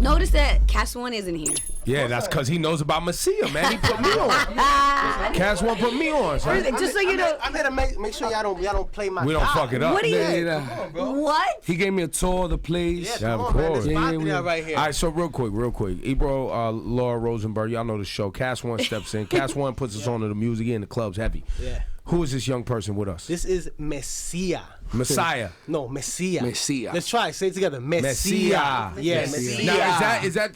Notice that Cash One isn't here. Yeah, that's because he knows about Messiah, man. He put me on. Cash One put me on, son. Just so you know, I'm here to make sure y'all don't play my. We don't fuck it up. What are you? Come on, bro. What? He gave me a tour of the place. Yeah, of come on, man. course. This Yeah, yeah, right here. All right, so real quick. Ebro, Laura Rosenberg, y'all know the show. Cash One steps in. Cash One puts us on to the music and the club's heavy. Yeah. Who is this young person with us? This is Messiah. Messiah. No, Messiah. Messiah. Let's try it. Say it together. Messiah. Messiah. Yeah, Messiah. Messiah. Now,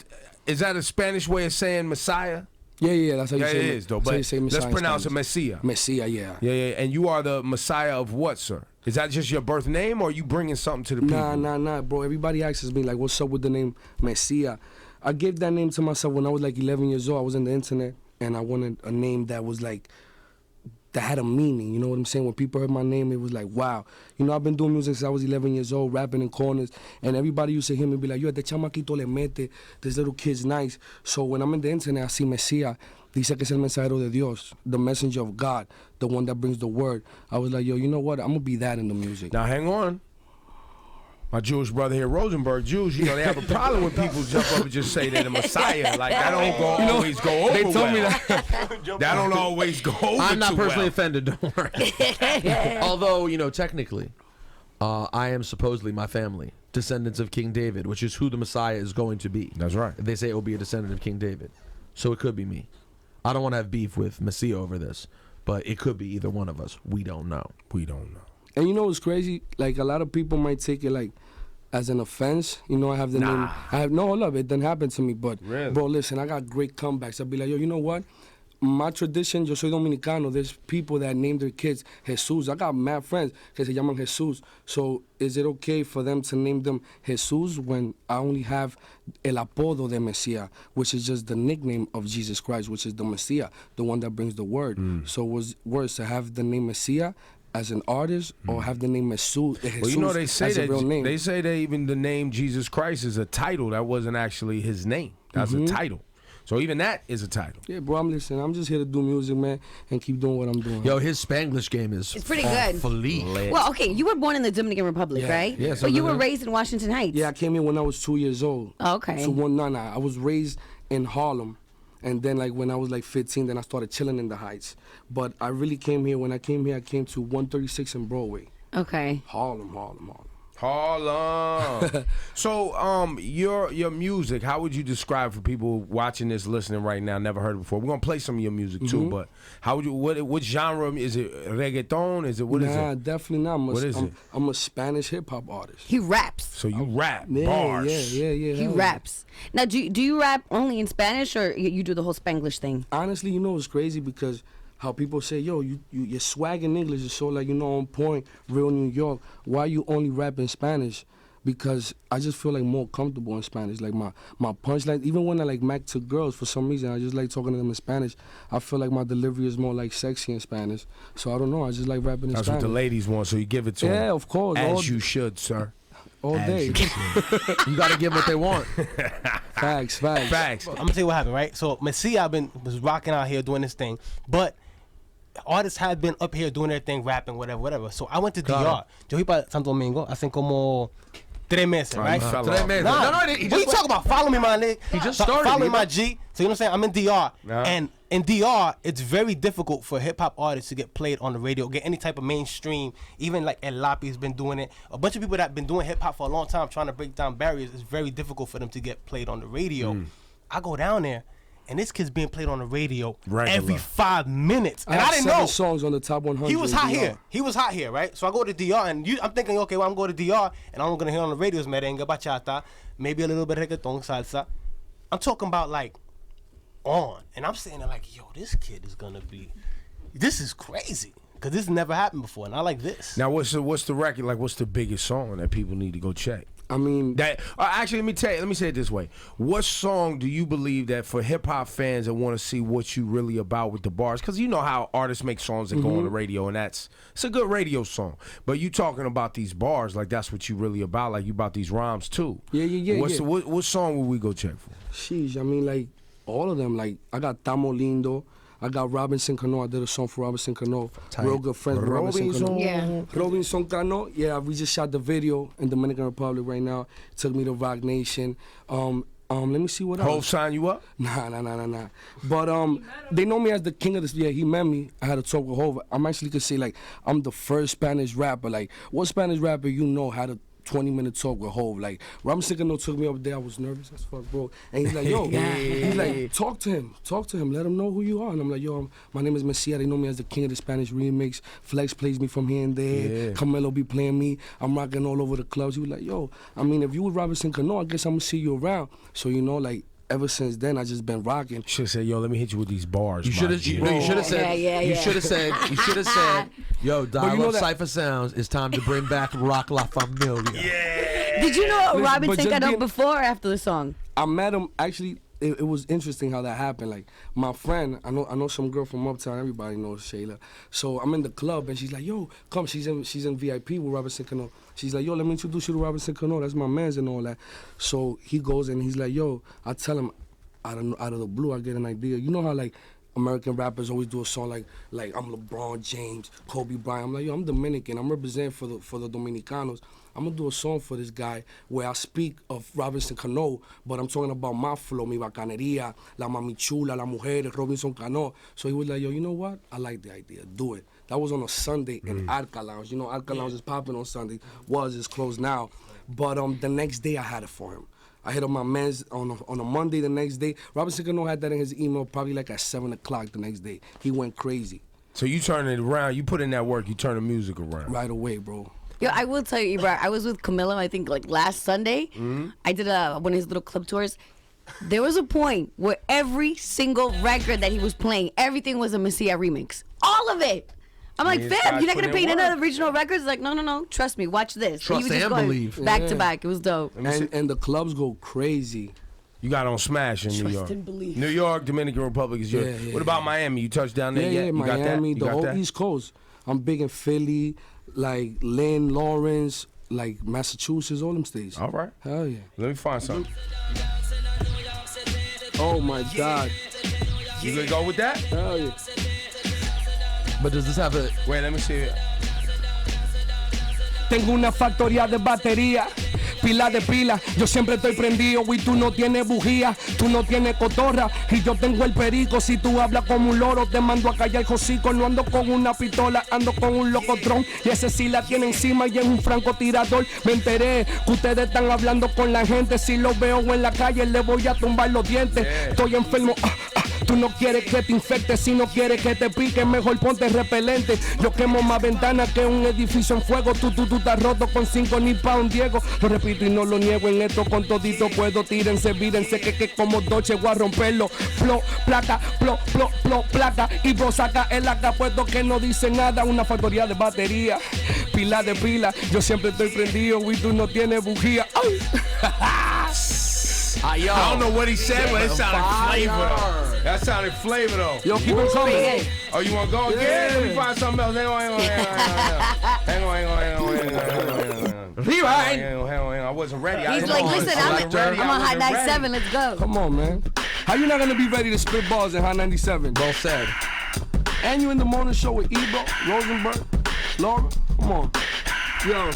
is that a Spanish way of saying Messiah? Yeah, that's how you Yeah, say it it. is, though. That's how But you say Messiah let's in pronounce it Spanish. Messiah. Messiah, yeah. Yeah. And you are the Messiah of what, sir? Is that just your birth name, or are you bringing something to the people? Nah, bro. Everybody asks me, like, what's up with the name Messiah? I gave that name to myself when I was like 11 years old. I was on the internet, and I wanted a name that was like, that had a meaning, you know what I'm saying? When people heard my name, it was like, wow. You know, I've been doing music since I was 11 years old, rapping in corners, and everybody used to hear me be like, yo, este chamaquito le mete, this little kid's nice. So when I'm in the internet, I see Messiah, dice que es el mensajero de Dios, the messenger of God, the one that brings the word. I was like, yo, you know what? I'm going to be that in the music. Now, hang on. My Jewish brother here, Rosenberg, Jews, you know, they have a problem when people jump up and just say they're the Messiah. Like, that don't always go over They told me well. that. That don't always go over I'm not too personally well. offended, don't worry. Although, you know, technically, I am supposedly my family, descendants of King David, which is who the Messiah is going to be. That's right. They say it will be a descendant of King David. So it could be me. I don't want to have beef with Messiah over this, but it could be either one of us. We don't know. We don't know. And you know what's crazy? Like, a lot of people might take it like as an offense. You know, I have the name. Hold up, it didn't happen to me. But, Really? bro, listen, I got great comebacks. I'll be like, yo, you know what? My tradition, yo soy dominicano. There's people that name their kids Jesus. I got mad friends que se llaman Jesus. So is it okay for them to name them Jesus when I only have el apodo de Messiah, which is just the nickname of Jesus Christ, which is the Messiah, the one that brings the word. So was worse to have the name Messiah as an artist or have the name Jesus, Well, you know, they say as a real name? they say that even the name Jesus Christ is a title. That wasn't actually his name. That's a title. So even that is a title. Yeah, bro, I'm listening. I'm just here to do music, man, and keep doing what I'm doing. Yo, his Spanglish game is It's pretty good. lit. Well, okay, you were born in the Dominican Republic, Yeah. right? Yeah, But you were something like that. raised in Washington Heights. Yeah, I came here when I was 2 years old. Oh, okay. So I was raised in Harlem, and then like when I was like 15, then I started chilling in the Heights. But I really came here. When I came here, I came to 136 in Broadway, Okay. Harlem. Harlem. So, your music, how would you describe for people watching this, listening right now, never heard it before? We're gonna play some of your music too, but how would you? What genre is it? Reggaeton? Is it what is Nah, it? definitely not. What is it? I'm a Spanish hip hop artist. He raps. So you rap Yeah, bars. yeah. He hell yeah. raps. Now, do you rap only in Spanish or you do the whole Spanglish thing? Honestly, you know, it's crazy because how people say, yo, your swag in English is so, like, you know, on point, real New York. Why you only rap in Spanish? Because I just feel like more comfortable in Spanish. Like my punchline, even when I like Mac to girls, for some reason, I just like talking to them in Spanish. I feel like my delivery is more like sexy in Spanish. So I don't know, I just like rapping in That's Spanish. what the ladies want, so you give it to them. Yeah, of course. As you should, sir. all As day. you should. You gotta give what they want. Facts. Facts. I'm gonna tell you what happened, right? So Messiah was rocking out here doing this thing, but artists had been up here doing their thing, rapping, whatever. So I went to DR. Yo fui para Santo Domingo hace como 3 meses, right? you fell Today, off. man. Nah, he what you talking about? Follow me, my nigga. He just started. Follow me, He my G. So you know what I'm saying? I'm in DR, Yeah. and in DR, it's very difficult for hip hop artists to get played on the radio, get any type of mainstream. Even like El Lapi's been doing it. A bunch of people that been doing hip hop for a long time, trying to break down barriers. It's very difficult for them to get played on the radio. I go down there, and this kid's being played on the radio Regular. every 5 minutes, and I have didn't 7 know. songs on the top 100. He was in hot DR. here. He was hot here, right? So I go to DR, and I'm thinking, okay, well, I'm going to DR, and I'm going to hear on the radios merengue, bachata, maybe a little bit of reggaeton, salsa. I'm talking about, like, on. And I'm saying, like, yo, this kid is going to be, this is crazy. Because this never happened before, and I like this. Now, what's the record? Like, what's the biggest song that people need to go check? I mean, That actually, let me say it this way: what song do you believe that for hip hop fans that want to see what you really about with the bars? Because you know how artists make songs that go on the radio, and it's a good radio song. But you talking about these bars, like that's what you really about. Like you about these rhymes too. Yeah. What song would we go check for? sheesh, I mean, like, all of them. Like, I got Tamo Lindo, I got Robinson Cano. I did a song for Robinson Cano. Tight. Real good friends with Robinson Cano. Yeah. Robinson Cano, yeah, we just shot the video in Dominican Republic right now. Took me to Rock Nation. Let me see what Hov else. sign you up? Nah. But they know me as the king of this. Yeah, he met me. I had a talk with Hov. I'm actually could say like I'm the first Spanish rapper. Like, what Spanish rapper you know had a 20-minute talk with Hov? Like, Robinson Cano took me up there. I was nervous as fuck, bro. And he's like, yo, he's like, talk to him, let him know who you are. And I'm like, yo, my name is Messia. They know me as the king of the Spanish remix. Flex plays me from here and there. Camelo be playing me. I'm rocking all over the clubs. He was like, yo, I mean, if you was Robinson Cano, I guess I'm gonna see you around. So, you know, like, ever since then, I just been rocking. Should have said, yo, let me hit you with these bars. You should have. You should have said. Yeah. You should have said. You should have said. Yo, dial you know up that- Cypher Sounds. It's time to bring back Rock La Familia. Did you know Listen, Robinson but just Cano being- before or after the song? I met him actually. It was interesting how that happened. Like my friend, I know some girl from Uptown. Everybody knows Shayla. So I'm in the club and she's like, "Yo, come." She's in VIP with Robinson Cano. She's like, "Yo, let me introduce you to Robinson Cano. That's my man's and all that." So he goes and he's like, "Yo," I tell him out of the blue, I get an idea. You know how like American rappers always do a song like I'm LeBron James, Kobe Bryant. I'm like, yo, I'm Dominican. I'm representing for the Dominicanos. I'm gonna do a song for this guy where I speak of Robinson Cano, but I'm talking about my flow, mi bacanería, la mami chula, la mujer, Robinson Cano. So he was like, yo, you know what? I like the idea. Do it. That was on a Sunday in Arca Lounge. You know, Arca Lounge is popping on Sunday. It's closed now. But the next day I had it for him. I hit up my man's on a Monday the next day. Robinson Cano had that in his email probably like at 7 o'clock the next day. He went crazy. So you turn it around. You put in that work. You turn the music around. Right away, bro. Yo, I will tell you, Ebro, I was with Camilo, I think, like last Sunday. I did one of his little club tours. There was a point where every single record that he was playing, everything was a Messia remix. All of it. I'm like, these fam, guys you're not going to put in play none work. of the original records? Like, no. Trust me. Watch this. Trust he was just and going believe. back to Yeah. back. It was dope. And the clubs go crazy. You got on Smash in New Trust York. and believe. New York, Dominican Republic is yours. Yeah. What about Miami? You touched down there yet? You got that? Miami, You the got whole that? East Coast. I'm big in Philly, like Lynn, Lawrence, like Massachusetts, all them states. All right. Hell yeah. Let me find something. Oh my God. You gonna go with that? Hell yeah. But does this have a? Wait, let me see it. Tengo una factoría de batería, pila de pila, yo siempre estoy prendido y tú no tienes bujía, tú no tienes cotorra y yo tengo el perico, si tú hablas como un loro te mando a callar hocico, no ando con una pistola, ando con un locotrón y ese sí la tiene encima y es un francotirador, me enteré que ustedes están hablando con la gente, si lo veo en la calle le voy a tumbar los dientes, estoy enfermo, tú no quieres que te infectes, si no quieres que te pique, mejor ponte repelente. Yo quemo más ventanas que un edificio en fuego. Tú estás roto con 5 ni pa' un Diego. Lo repito y no lo niego, en esto con todito puedo. Tírense, vírense que como Doche voy a romperlo. Plo, placa, placa. Y vos saca el acá puesto que no dice nada. Una factoría de batería, pila de pila. Yo siempre estoy prendido y tú no tienes bujía. ¡Ay! I don't know what he said, but it sounded flavor though. That sounded flavor though. Yo, keep it coming. Oh, you wanna go again? Let me find something else. Hang on. Rewind. Hang on. I wasn't ready. He's like, listen, I'm on Hot 97. Let's go. Come on, man. How you not gonna be ready to spit balls in Hot 97? Well said. And you in the morning show with Ebro, Rosenberg, Laura. Come on. Yo.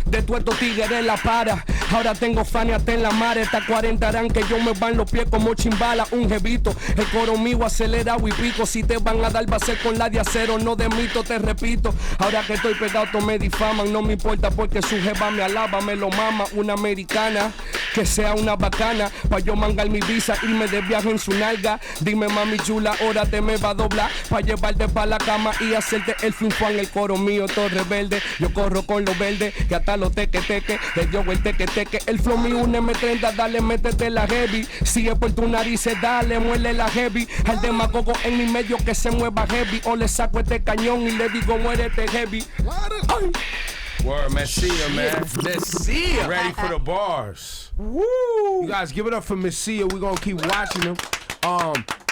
De tu estos tigres la para. Ahora tengo fan y hasta en la mar. Estas 40 harán que yo me van los pies como chimbala. Un jevito, el coro mío acelerado y pico. Si te van a dar va a ser con la de acero, no de mito, te repito. Ahora que estoy pegado todos me difaman. No me importa porque su jeva me alaba, me lo mama. Una americana, que sea una bacana. Pa' yo mangar mi visa, irme de viaje en su nalga. Dime mami chula, ahora te me va a doblar. Pa' llevarte pa' la cama y hacerte el finfán. El coro mío todo rebelde. Yo corro con los verdes, que hasta los teque. Le dio el teque. El flow mío un M30, dale, métete la heavy. Si es por tu nariz, dale, muele la heavy. Al demagogo en mi medio que se mueva heavy. O le saco este cañón y le digo, muérete heavy. Ay. Word, Messia, man. Messia. Ready for the bars. Woo! You guys give it up for Messia. We're gonna keep watching him.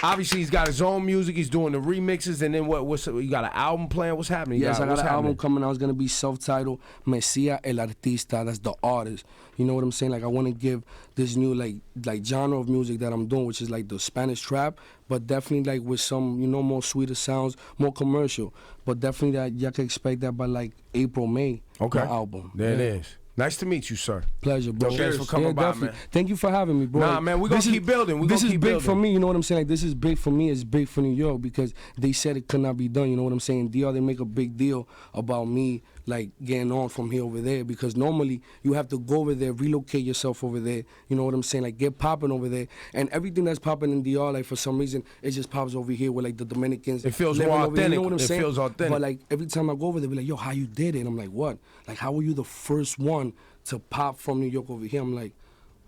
Obviously he's got his own music. He's doing the remixes, and then what's you got an album plan? What's happening? Yes, I got what's an happening? album coming out. It's gonna be self-titled Messia el Artista. That's the artist. You know what I'm saying? Like I want to give this new like genre of music that I'm doing, which is like the Spanish trap, but definitely like with some more sweeter sounds, more commercial. But definitely that y'all can expect that by like April, May. Okay. My album. There it is. Nice to meet you, sir. Pleasure, bro. Thanks for coming by, definitely. man. Thank you for having me, bro. Nah, man, we gonna This is- keep building. We this gonna is keep big building. for me. You know what I'm saying? Like this is big for me. It's big for New York because they said it could not be done. You know what I'm saying? DR, they make a big deal about me like getting on from here over there because normally you have to go over there, relocate yourself over there. You know what I'm saying? Like get popping over there, and everything that's popping in DR, like for some reason, it just pops over here with like the Dominicans. It feels living more over here. You know what I'm authentic. It saying? feels authentic. But like every time I go over there, they're like, "Yo, how you did it?" And I'm like, "What? Like how were you the first one to pop from New York over here?" I'm like,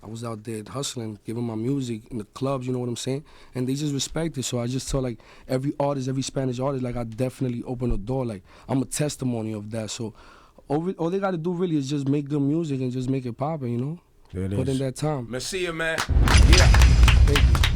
I was out there hustling, giving my music in the clubs, you know what I'm saying? And they just respect it. So I just tell like every artist, every Spanish artist, like I definitely open a door. Like I'm a testimony of that. So all they got to do really is just make good music and just make it poppin', you know? There it Put is. in that time. Messia, man. Yeah. Thank you.